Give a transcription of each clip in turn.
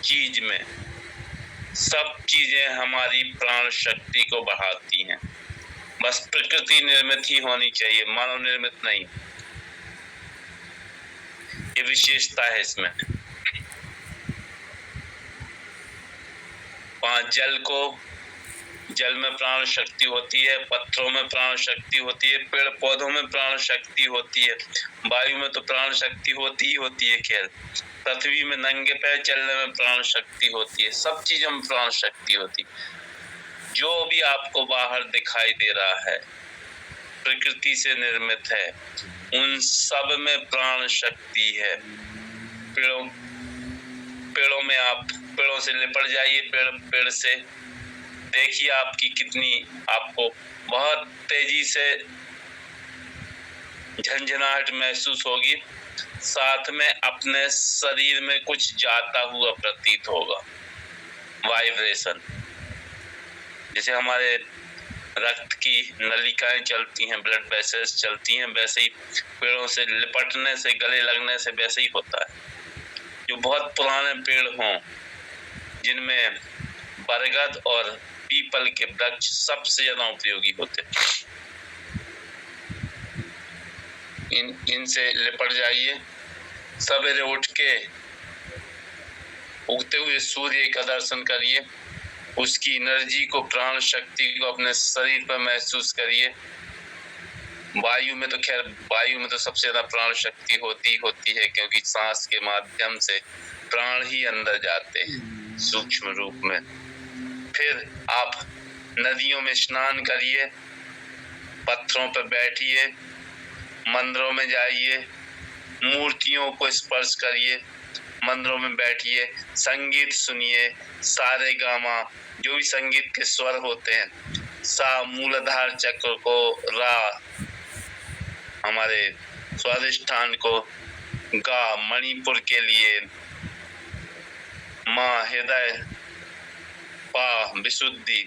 चीज में, सब चीजें हमारी प्राण शक्ति को बढ़ाती हैं। बस प्रकृति निर्मित ही होनी चाहिए, मानव निर्मित नहीं। ये विशेषता है इसमें। जल में प्राण शक्ति होती है, पत्थरों में प्राण शक्ति होती है, पेड़ पौधों में प्राण शक्ति होती है, वायु में तो प्राण शक्ति होती ही होती है। खैर, पृथ्वी में नंगे पैर चलने में प्राण शक्ति होती है, सब चीजों में प्राण शक्ति होती है। जो भी आपको बाहर दिखाई दे रहा है प्रकृति से निर्मित है, उन सब में प्राण शक्ति है। पेड़ों में आप पेड़ों से लिपट जाइए, पेड़ से देखिए आपकी कितनी, आपको बहुत तेजी से झंझनाहट महसूस होगी, साथ में अपने शरीर में कुछ जाता हुआ प्रतीत होगा, वाइब्रेशन। जैसे हमारे रक्त की नलिकाएं चलती हैं, ब्लड वेसल्स चलती हैं, वैसे ही पेड़ों से लिपटने से, गले लगने से वैसे ही होता है। जो बहुत पुराने पेड़ हों, जिनमें बरगद और पीपल के वृक्ष सबसे ज्यादा उपयोगी होते, इनसे लिपट जाइए। सवेरे उठ के उगते हुए सूर्य का दर्शन करिए, उसकी एनर्जी को, प्राण शक्ति को अपने शरीर पर महसूस करिए। वायु में तो सबसे ज्यादा प्राण शक्ति होती है, क्योंकि सांस के माध्यम से प्राण ही अंदर जाते हैं सूक्ष्म रूप में। फिर आप नदियों में स्नान करिए, पत्थरों पर बैठिए, मंदिरों में जाइए, मूर्तियों को स्पर्श करिए, मंदिरों में बैठिए, संगीत सुनिए, सारे गामा, जो भी संगीत के स्वर होते हैं, सा, मूलाधार चक्र को, रा, हमारे स्वादिष्ठान को, गा, मणिपुर के लिए, मा, हृदय, पा, विशुद्धि,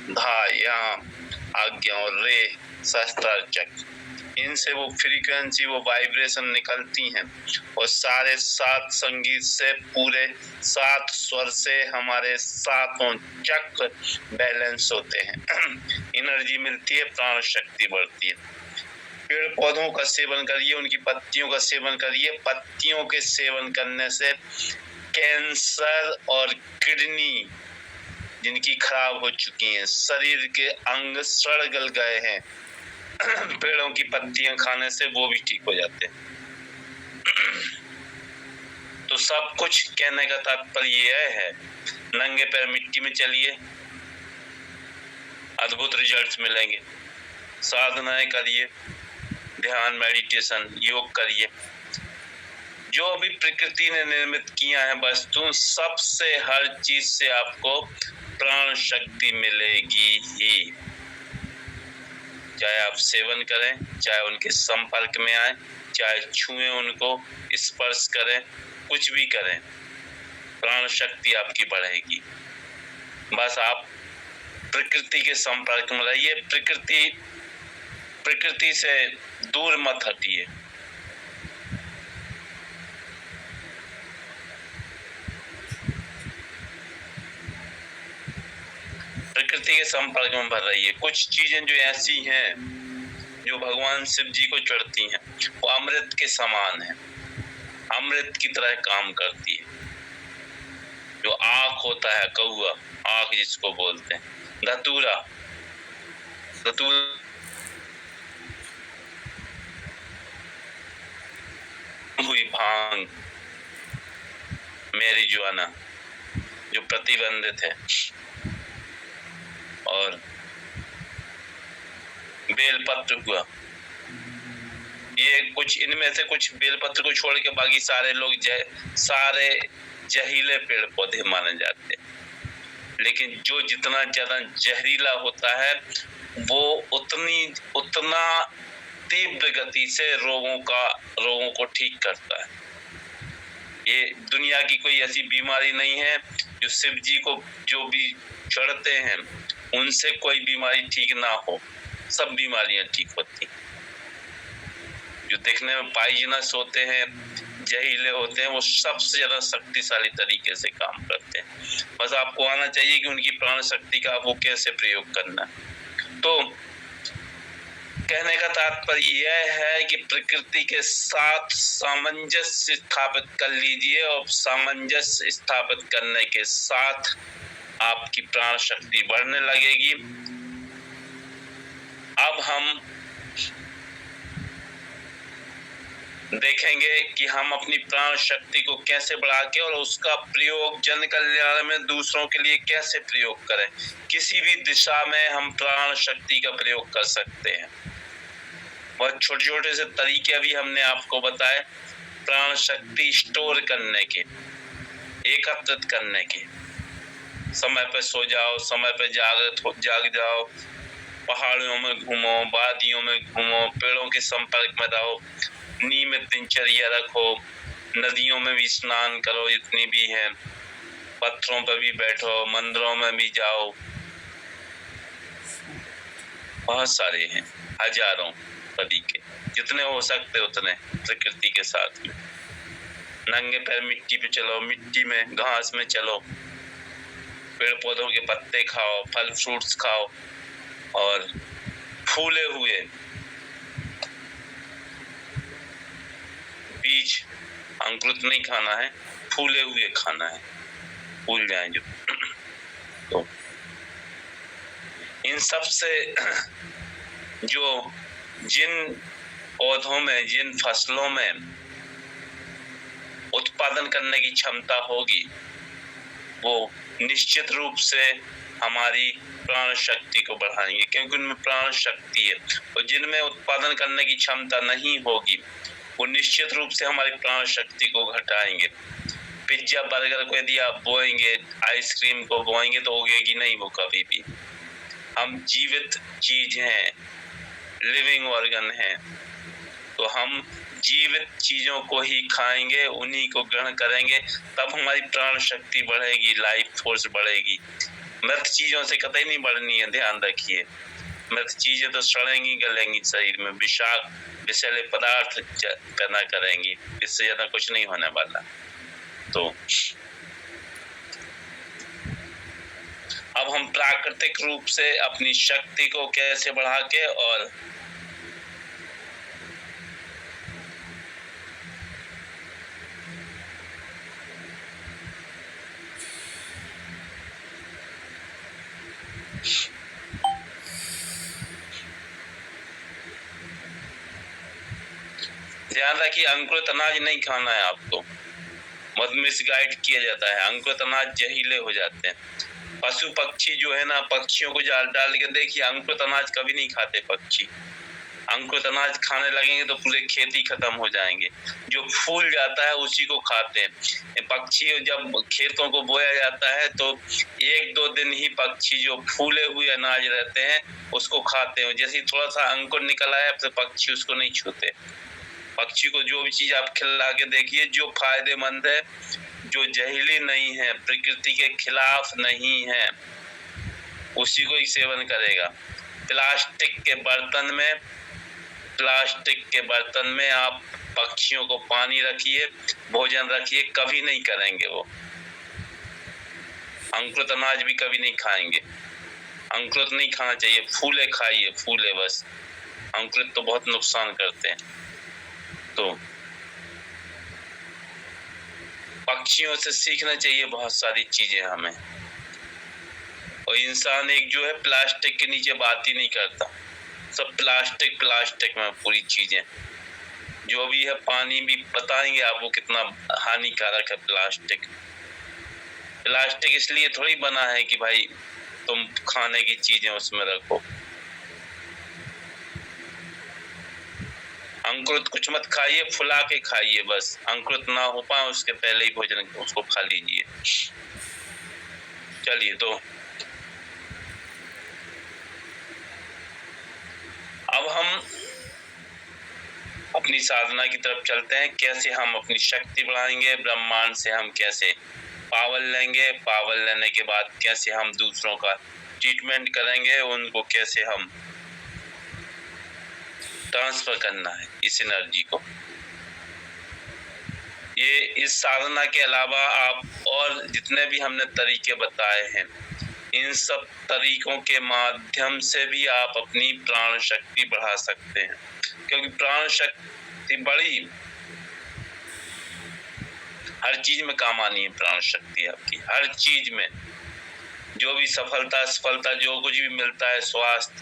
धा, यहाँ आज्ञा, और रे, सहस्त्रार चक्र। इनसे वो फ्रीक्वेंसी, वो वाइब्रेशन निकलती हैं, और सारे 7 संगीत से, पूरे 7 स्वर से हमारे 7 चक्र बैलेंस होते हैं। एनर्जी मिलती है, प्राण शक्ति बढ़ती है। पेड़ पौधों का सेवन करिए, उनकी पत्तियों का सेवन करिए। पत्तियों के सेवन करने से कैंसर और किडनी जिनकी खराब हो चुकी हैं, शरीर के अंग सड़ गल गए हैं, पेड़ों की पत्तियां खाने से वो भी ठीक हो जाते हैं। तो सब कुछ कहने का तात्पर्य यह है, नंगे पैर मिट्टी में चलिए, अद्भुत रिजल्ट्स मिलेंगे। साधनाएं करिए, ध्यान, मेडिटेशन, योग करिए। जो भी प्रकृति ने निर्मित किया है वस्तु, सबसे, हर चीज से आपको प्राण शक्ति मिलेगी ही। चाहे आप सेवन करें, चाहे उनके संपर्क में आए, चाहे छुएं उनको, स्पर्श करें, कुछ भी करें, प्राण शक्ति आपकी बढ़ेगी। बस आप प्रकृति के संपर्क में रहिए, प्रकृति से दूर मत हटिए। प्रकृति के संपर्क में भर रहिए। कुछ चीजें जो ऐसी हैं जो भगवान शिव जी को चढ़ती हैं, वो अमृत के समान है, अमृत की तरह काम करती है। जो आँख होता है, कौआ आँख जिसको बोलते हैं, धतूरा हुई, भांग, मैरिजुआना जो प्रतिबंधित है, और बेलपत्र हुआ। ये कुछ, इनमें से कुछ बेलपत्र को छोड़ के बाकी सारे लोग सारे जहरीले पेड़ पौधे माने जाते हैं। लेकिन जो जितना ज्यादा जहरीला होता है, वो उतना तीव्र गति से रोगों को ठीक करता है। ये दुनिया की कोई ऐसी बीमारी नहीं है जो शिव जी को जो भी चढ़ते हैं उनसे कोई बीमारी ठीक ना हो, सब बीमारियां ठीक होती। जो देखने में पॉइजनस होते हैं, जहरीले होते हैं वो सबसे ज्यादा शक्तिशाली तरीके से काम करते हैं। बस आपको आना चाहिए कि उनकी प्राण शक्ति का वो कैसे प्रयोग करना। तो कहने का तात्पर्य यह है कि प्रकृति के साथ सामंजस्य स्थापित कर लीजिए और सामंजस्य स्थापित करने के साथ आपकी प्राण शक्ति बढ़ने लगेगी। अब हम देखेंगे कि हम अपनी प्राण शक्ति को कैसे बढ़ा के और उसका प्रयोग जन कल्याण में दूसरों के लिए कैसे प्रयोग करें। किसी भी दिशा में हम प्राण शक्ति का प्रयोग कर सकते हैं। बहुत छोटे छोटे से तरीके अभी हमने आपको बताए प्राण शक्ति स्टोर करने के, एकत्रित करने के। समय पे सो जाओ, समय पे जाग जाओ, पहाड़ियों में घूमो, वादियों में घूमो, पेड़ों के संपर्क में रहो, नियमित दिनचर्या रखो, नदियों में भी स्नान करो जितनी भी है, पत्थरों पर भी बैठो, मंदिरों में भी जाओ, बहुत सारे हैं, हजारों तरीके, जितने हो सकते उतने प्रकृति के साथ में। नंगे पैर मिट्टी पे चलो, मिट्टी में घास में चलो, पेड़ पौधों के पत्ते खाओ, फल फ्रूट्स खाओ और फूले हुए बीज अंकुरित नहीं खाना है, फूले हुए खाना है, फूल जाए जो। तो इन सब से जो जिन पौधों में, जिन फसलों में उत्पादन करने की क्षमता होगी वो निश्चित रूप से हमारी प्राण शक्ति को बढ़ाएंगे, क्योंकि उनमें प्राण शक्ति है। और जिनमें उत्पादन करने की क्षमता नहीं होगी वो निश्चित रूप से हमारी प्राण शक्ति को घटाएंगे। पिज्जा बर्गर को यदि आप बोएंगे, आइसक्रीम को बोएंगे तो उगेगी नहीं वो कभी भी। हम जीवित चीज हैं, लिविंग ऑर्गन हैं, तो हम जीवित चीजों को ही खाएंगे, उन्हीं को ग्रहण करेंगे, तब हमारी प्राण शक्ति बढ़ेगी, लाइफ फोर्स बढ़ेगी। मृत चीजों से कतई नहीं बढ़नी है, ध्यान रखिए। मृत चीजें तो सड़ेंगी, गलेंगी शरीर में, विषाक्त विषैले पदार्थ पैदा करेंगी, इससे ज्यादा कुछ नहीं होने वाला। तो अब हम प्राकृतिक रूप से अपनी शक्ति को कैसे बढ़ा के और ध्यान रखिए अंकुरित अनाज नहीं खाना है आपको, मधुमेह गाइड किया जाता है। अंकुरित अनाज जहरीले हो जाते हैं। पशु पक्षी जो है ना, पक्षियों को जाल डाल के देखिए, अंकुरित अनाज कभी नहीं खाते पक्षी। अंकुरित अनाज खाने लगेंगे तो पूरे खेती खत्म हो जाएंगे। जो फूल जाता है उसी को खाते हैं पक्षी। जब खेतों को बोया जाता है तो 1-2 दिन ही पक्षी जो फूले हुए अनाज रहते हैं उसको खाते हैं। जैसे थोड़ा सा अंकुर निकल आया तो पक्षी उसको नहीं छूते। पक्षी को जो भी चीज आप खिला के देखिए जो फायदेमंद है, जो जहरीली नहीं है, प्रकृति के खिलाफ नहीं है, उसी को ही सेवन करेगा। प्लास्टिक के बर्तन में आप पक्षियों को पानी रखिए, भोजन रखिए, कभी नहीं करेंगे वो। अंकुरित अनाज भी कभी नहीं खाएंगे। अंकुरित नहीं खाना चाहिए, फूले खाइए, फूले बस। अंकुरित तो बहुत नुकसान करते हैं। तो पक्षियों से सीखना चाहिए बहुत सारी चीजें हमें। और इंसान एक जो है प्लास्टिक के नीचे बात ही नहीं करता, सब प्लास्टिक में पूरी चीजें। जो भी है पानी भी बताएंगे आपको कितना हानिकारक है प्लास्टिक। प्लास्टिक इसलिए थोड़ी बना है कि भाई तुम खाने की चीजें उसमें रखो। अंकुरित कुछ मत खाइए, फुला के खाइए बस। अंकुरित ना हो पाए उसके पहले ही भोजन उसको खा लीजिए। चलिए, तो अब हम अपनी साधना की तरफ चलते हैं। कैसे हम अपनी शक्ति बढ़ाएंगे, ब्रह्मांड से हम कैसे पावर लेंगे, पावर लेने के बाद कैसे हम दूसरों का ट्रीटमेंट करेंगे, उनको कैसे हम ट्रांसफर करना है इस एनर्जी को। ये इस साधना के अलावा आप और जितने भी हमने तरीके बताए हैं, इन सब तरीकों के माध्यम से भी आप अपनी प्राण शक्ति बढ़ा सकते हैं, क्योंकि प्राण शक्ति बड़ी हर चीज में काम आनी है। प्राण शक्ति आपकी हर चीज में, जो भी सफलता असफलता जो कुछ भी मिलता है, स्वास्थ्य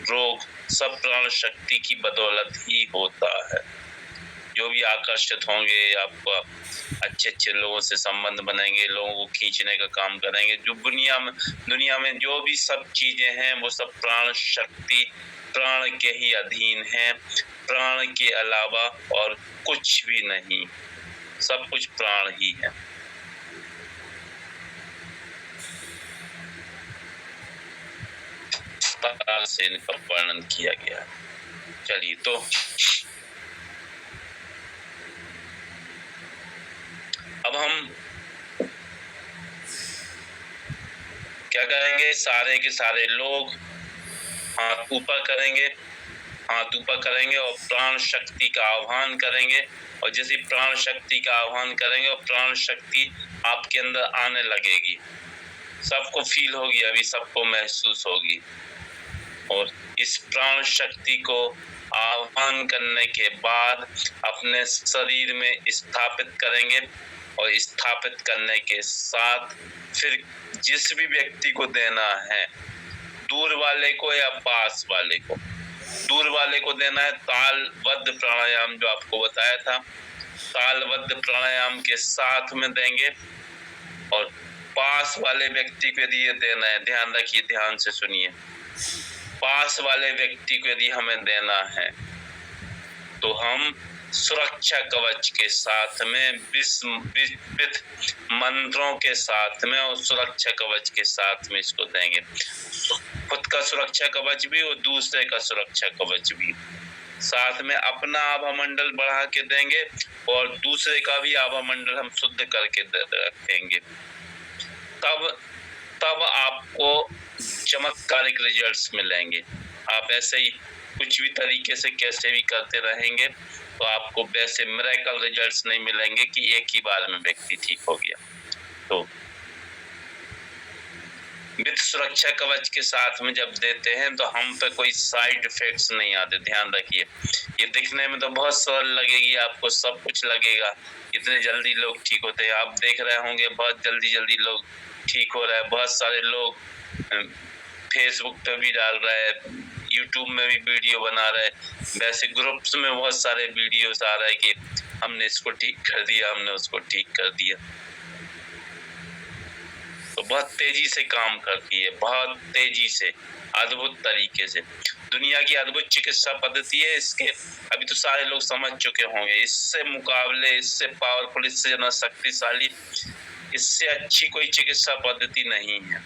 रोग, सब प्राण शक्ति की बदौलत ही होता है। जो भी आकर्षित होंगे, आपको अच्छे अच्छे लोगों से संबंध बनेंगे, लोगों को खींचने का काम करेंगे। जो दुनिया में जो भी सब चीजें हैं वो सब प्राण शक्ति, प्राण के ही अधीन है। प्राण के अलावा और कुछ भी नहीं, सब कुछ प्राण ही है। से इनका वर्णन किया गया। चलिए, तो अब हम क्या करेंगे? सारे के सारे लोग हाथ ऊपर करेंगे, हाथ ऊपर करेंगे और प्राण शक्ति का आह्वान करेंगे। और जैसे प्राण शक्ति का आह्वान करेंगे और प्राण शक्ति आपके अंदर आने लगेगी, सबको फील होगी, अभी सबको महसूस होगी। और इस प्राण शक्ति को आह्वान करने के बाद अपने शरीर में स्थापित करेंगे। और स्थापित करने के साथ फिर जिस भी व्यक्ति को देना है, दूर वाले को या पास वाले को, दूर वाले को देना है तालबद्ध प्राणायाम जो आपको बताया था, तालबद्ध प्राणायाम के साथ में देंगे। और पास वाले व्यक्ति को यदि ये देना है, ध्यान रखिए, ध्यान से सुनिए, पास वाले व्यक्ति को यदि हमें देना है तो हम सुरक्षा कवच के साथ में, विविध मंत्रों के साथ में और सुरक्षा कवच के साथ में इसको देंगे। खुद का सुरक्षा कवच भी और दूसरे का सुरक्षा कवच भी। साथ में अपना आभा मंडल बढ़ा के देंगे और दूसरे का भी आभा मंडल हम शुद्ध करके रखेंगे। तब आपको चमत्कारिक रिजल्ट्स मिलेंगे। आप ऐसे ही कुछ भी तरीके से कैसे भी करते रहेंगे तो आपको वैसे मिरेकल रिजल्ट्स नहीं मिलेंगे कि एक ही बार में व्यक्ति ठीक हो गया। तो वित्त सुरक्षा कवच के साथ में जब देते हैं तो हम पे कोई साइड इफेक्ट्स नहीं आते। ध्यान रखिए, ये दिखने में तो बहुत सरल लगेगी, आपको सब कुछ लगेगा, इतने जल्दी लोग ठीक होते हैं। आप देख रहे होंगे बहुत जल्दी लोग ठीक हो रहा है। बहुत सारे लोग फेसबुक पे भी डाल रहे हैं, यूट्यूब में भी वीडियो बना रहे हैं, वैसे ग्रुप्स में बहुत सारे वीडियोस आ रहे हैं कि हमने इसको ठीक कर दिया, हमने उसको ठीक कर दिया। तो बहुत तेजी से काम करती है, बहुत तेजी से, अद्भुत तरीके से। दुनिया की अद्भुत चिकित्सा पद्धति है। इसके अभी तो सारे लोग समझ चुके होंगे। इससे मुकाबले, इससे पावरफुल, इससे ज्यादा शक्तिशाली, इससे अच्छी कोई चिकित्सा पद्धति नहीं है।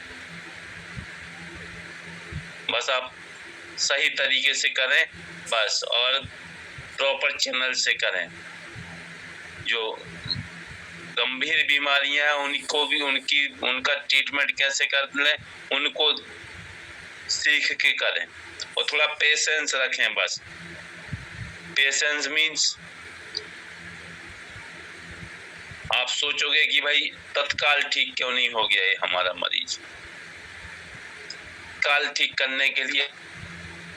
बस आप सही तरीके से करें बस, और प्रॉपर चैनल से करें। जो गंभीर बीमारियां हैं उनको भी उनका ट्रीटमेंट कैसे कर लें, उनको सीख के करें और थोड़ा पेशेंस रखें। बस पेशेंस मीन्स आप सोचोगे कि भाई तत्काल ठीक क्यों नहीं हो गया ये हमारा मरीज। तत्काल ठीक करने के लिए